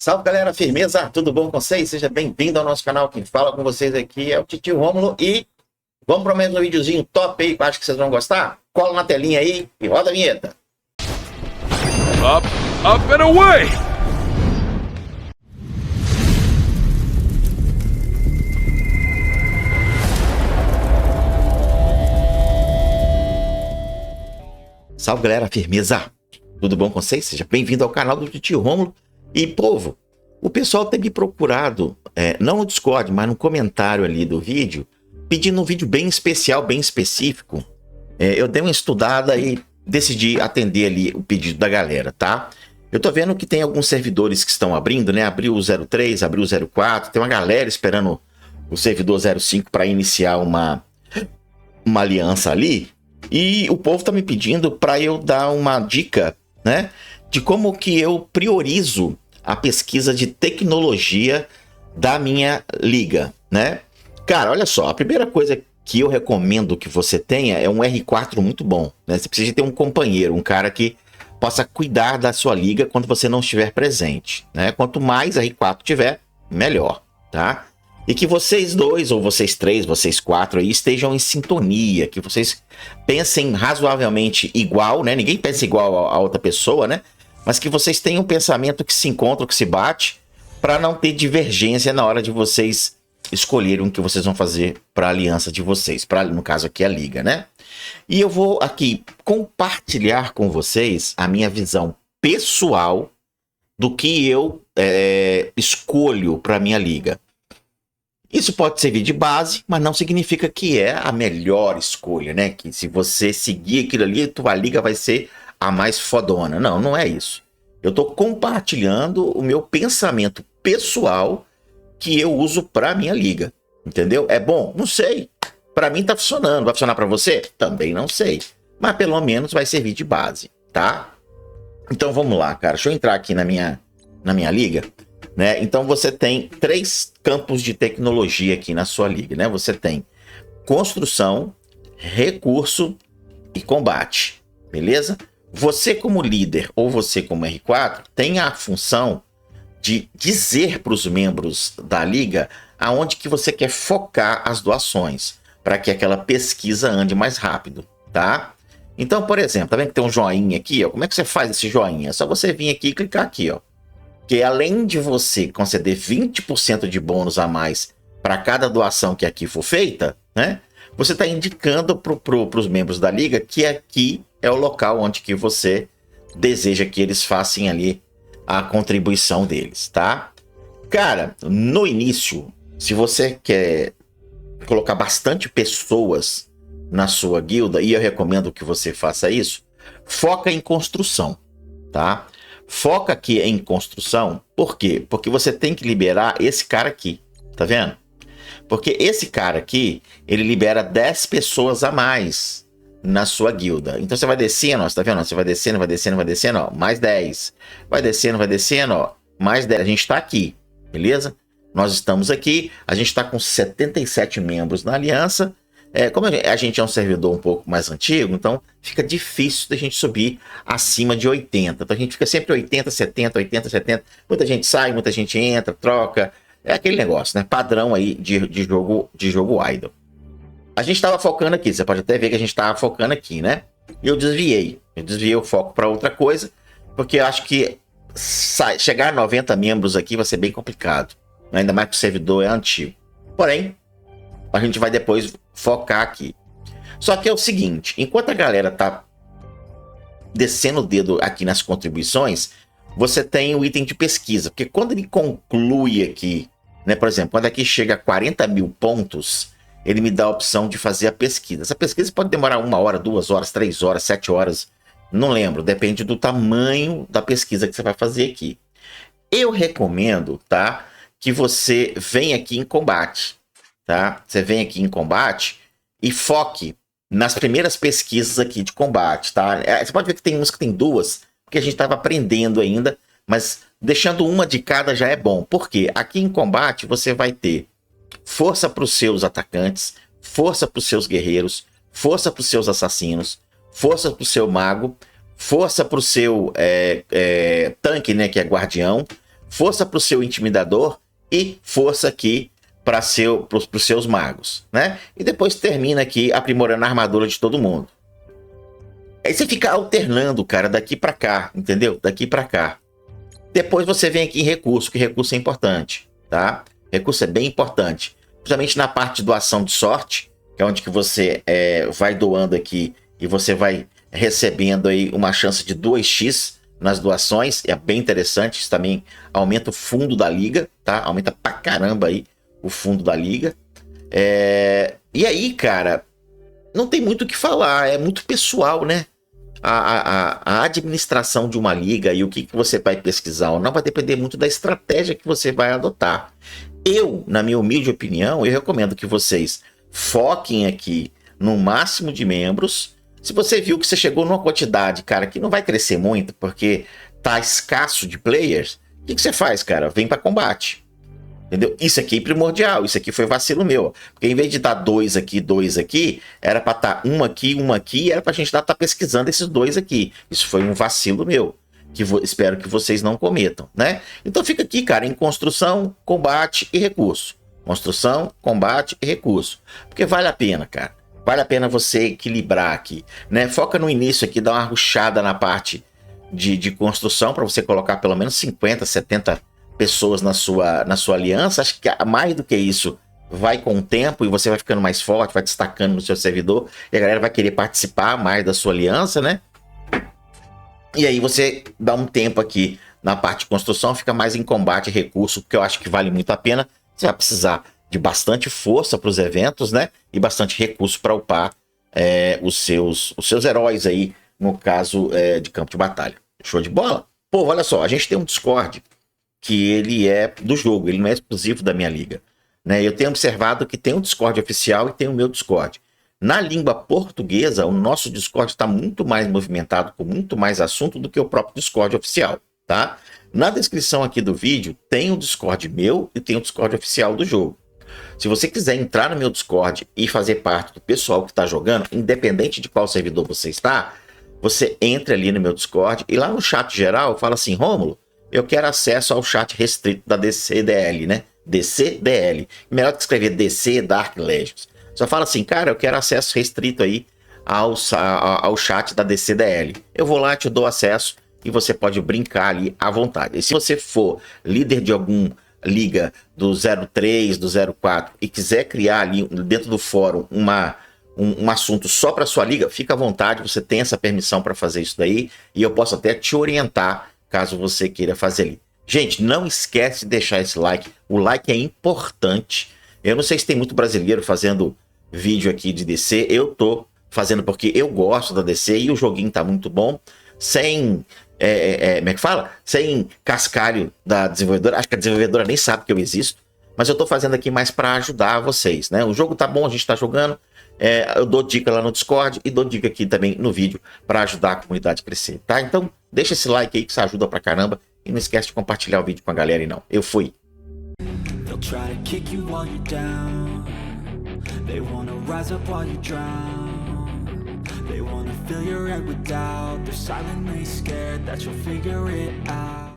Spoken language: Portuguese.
Salve galera, firmeza? Tudo bom com vocês? Seja bem-vindo ao nosso canal. Quem fala com vocês aqui é o Titio Rômulo e vamos para mais um videozinho top aí, acho que vocês vão gostar. Cola na telinha aí e roda a vinheta. Up, up and away! Salve galera, firmeza? Tudo bom com vocês? Seja bem-vindo ao canal do Titio Rômulo. E, povo, o pessoal tem me procurado, não no Discord, mas no comentário ali do vídeo, pedindo um vídeo bem especial, bem específico. Eu dei uma estudada e decidi atender ali o pedido da galera, tá? Eu tô vendo que tem alguns servidores que estão abrindo, né? Abriu o 03, abriu o 04, tem uma galera esperando o servidor 05 para iniciar uma aliança ali. E o povo tá me pedindo para eu dar uma dica, né? De como que eu priorizo a pesquisa de tecnologia da minha liga, né? Cara, olha só, a primeira coisa que eu recomendo que você tenha é um R4 muito bom, né? Você precisa ter um companheiro, um cara que possa cuidar da sua liga quando você não estiver presente, né? Quanto mais R4 tiver, melhor, tá? E que vocês dois, ou vocês três, vocês quatro aí, estejam em sintonia, que vocês pensem razoavelmente igual, né? Ninguém pensa igual a outra pessoa, né? Mas que vocês tenham um pensamento que se encontra, que se bate, para não ter divergência na hora de vocês escolherem o que vocês vão fazer para a aliança de vocês, no caso aqui a liga, né? E eu vou aqui compartilhar com vocês a minha visão pessoal do que eu escolho para a minha liga. Isso pode servir de base, mas não significa que é a melhor escolha, né? Que se você seguir aquilo ali, tua liga vai ser a mais fodona. Não, não é isso. Eu tô compartilhando o meu pensamento pessoal que eu uso pra minha liga. Entendeu? É bom? Não sei. Pra mim tá funcionando. Vai funcionar pra você? Também não sei. Mas pelo menos vai servir de base, tá? Então vamos lá, cara. Deixa eu entrar aqui na minha liga, né? Então você tem 3 campos de tecnologia aqui na sua liga, né? Você tem construção, recurso e combate, beleza? Você como líder ou você como R4 tem a função de dizer para os membros da liga aonde que você quer focar as doações, para que aquela pesquisa ande mais rápido, tá? Então, por exemplo, tá vendo que tem um joinha aqui, ó? Como é que você faz esse joinha? É só você vir aqui e clicar aqui, ó. Que além de você conceder 20% de bônus a mais para cada doação que aqui for feita, né? Você está indicando para os membros da liga que aqui é o local onde que você deseja que eles façam ali a contribuição deles, tá? Cara, no início, se você quer colocar bastante pessoas na sua guilda, e eu recomendo que você faça isso, foca em construção, tá? Foca aqui em construção, por quê? Porque você tem que liberar esse cara aqui, tá vendo? Porque esse cara aqui, ele libera 10 pessoas a mais na sua guilda. Então você vai descendo, ó, você tá vendo? Você vai descendo, vai descendo, vai descendo, ó, mais 10. Vai descendo, ó, mais 10. A gente tá aqui, beleza? Nós estamos aqui, a gente tá com 77 membros na aliança. Como a gente é um servidor um pouco mais antigo, então fica difícil da gente subir acima de 80. Então a gente fica sempre 80, 70, 80, 70. Muita gente sai, muita gente entra, troca. É aquele negócio, né? Padrão aí de jogo idle. A gente estava focando aqui, você pode até ver que a gente estava focando aqui, né? E eu desviei o foco para outra coisa, porque eu acho que chegar a 90 membros aqui vai ser bem complicado. Ainda mais que o servidor é antigo. Porém, a gente vai depois focar aqui. Só que é o seguinte, enquanto a galera tá descendo o dedo aqui nas contribuições, você tem o item de pesquisa, porque quando ele conclui aqui, né, por exemplo, quando aqui chega a 40 mil pontos, ele me dá a opção de fazer a pesquisa. Essa pesquisa pode demorar 1 hora, 2 horas, 3 horas, 7 horas, não lembro, depende do tamanho da pesquisa que você vai fazer aqui. Eu recomendo, tá, que você venha aqui em combate, tá? Você vem aqui em combate e foque nas primeiras pesquisas aqui de combate, tá? Você pode ver que tem uns que tem 2, porque a gente estava aprendendo ainda, mas deixando uma de cada já é bom. Por quê? Aqui em combate você vai ter força para os seus atacantes, força para os seus guerreiros, força para os seus assassinos, força para o seu mago, força para o seu tanque, né, que é guardião, força para o seu intimidador e força aqui para os seus magos, né? E depois termina aqui aprimorando a armadura de todo mundo. Aí você fica alternando, cara, daqui para cá, entendeu? Daqui para cá. Depois você vem aqui em recurso, que recurso é importante, tá? Recurso é bem importante, principalmente na parte de doação de sorte, que é onde que você vai doando aqui e você vai recebendo aí uma chance de 2x nas doações. É bem interessante, isso também aumenta o fundo da liga, tá? Aumenta pra caramba aí o fundo da liga. E aí, cara, não tem muito o que falar, é muito pessoal, né? A administração de uma liga e o que você vai pesquisar ou não vai depender muito da estratégia que você vai adotar. Eu, na minha humilde opinião, eu recomendo que vocês foquem aqui no máximo de membros. Se você viu que você chegou numa quantidade, cara, que não vai crescer muito porque tá escasso de players, o que você faz, cara? Vem para combate. Entendeu? Isso aqui é primordial, isso aqui foi vacilo meu. Porque em vez de dar 2 aqui, era para estar um aqui, e era pra gente estar pesquisando esses 2 aqui. Isso foi um vacilo meu, que espero que vocês não cometam, né? Então fica aqui, cara, em construção, combate e recurso. Construção, combate e recurso. Porque vale a pena, cara. Vale a pena você equilibrar aqui, né? Foca no início aqui, dá uma rushada na parte de construção, para você colocar pelo menos 50, 70 pessoas na sua aliança. Acho que mais do que isso vai com o tempo e você vai ficando mais forte, vai destacando no seu servidor e a galera vai querer participar mais da sua aliança, né? E aí você dá um tempo aqui na parte de construção, fica mais em combate e recurso, que eu acho que vale muito a pena. Você vai precisar de bastante força para os eventos, né? E bastante recurso para upar os seus heróis aí, no caso de campo de batalha. Show de bola? Pô, olha só, a gente tem um Discord que ele é do jogo, ele não é exclusivo da minha liga, né? Eu tenho observado que tem um Discord oficial e tem o meu Discord. Na língua portuguesa, o nosso Discord está muito mais movimentado, com muito mais assunto do que o próprio Discord oficial, tá? Na descrição aqui do vídeo tem o Discord meu e tem o Discord oficial do jogo. Se você quiser entrar no meu Discord e fazer parte do pessoal que está jogando, independente de qual servidor você está, você entra ali no meu Discord e lá no chat geral fala assim: Rômulo, eu quero acesso ao chat restrito da DCDL, né? DCDL. Melhor que escrever DC Dark Legends. Só fala assim, cara, eu quero acesso restrito aí ao chat da DCDL. Eu vou lá, te dou acesso e você pode brincar ali à vontade. E se você for líder de algum liga do 03, do 04 e quiser criar ali dentro do fórum um assunto só para sua liga, fica à vontade, você tem essa permissão para fazer isso daí e eu posso até te orientar caso você queira fazer ali. Gente, não esquece de deixar esse like. O like é importante. Eu não sei se tem muito brasileiro fazendo vídeo aqui de DC. Eu tô fazendo porque eu gosto da DC e o joguinho tá muito bom. Sem, como é que fala? Sem cascalho da desenvolvedora. Acho que a desenvolvedora nem sabe que eu existo. Mas eu tô fazendo aqui mais para ajudar vocês, né? O jogo tá bom, a gente tá jogando. Eu dou dica lá no Discord e dou dica aqui também no vídeo para ajudar a comunidade a crescer, tá? Então deixa esse like aí que isso ajuda pra caramba e não esquece de compartilhar o vídeo com a galera aí não. Eu fui! They wanna fill your head with doubt. They're silently scared that you'll figure it out.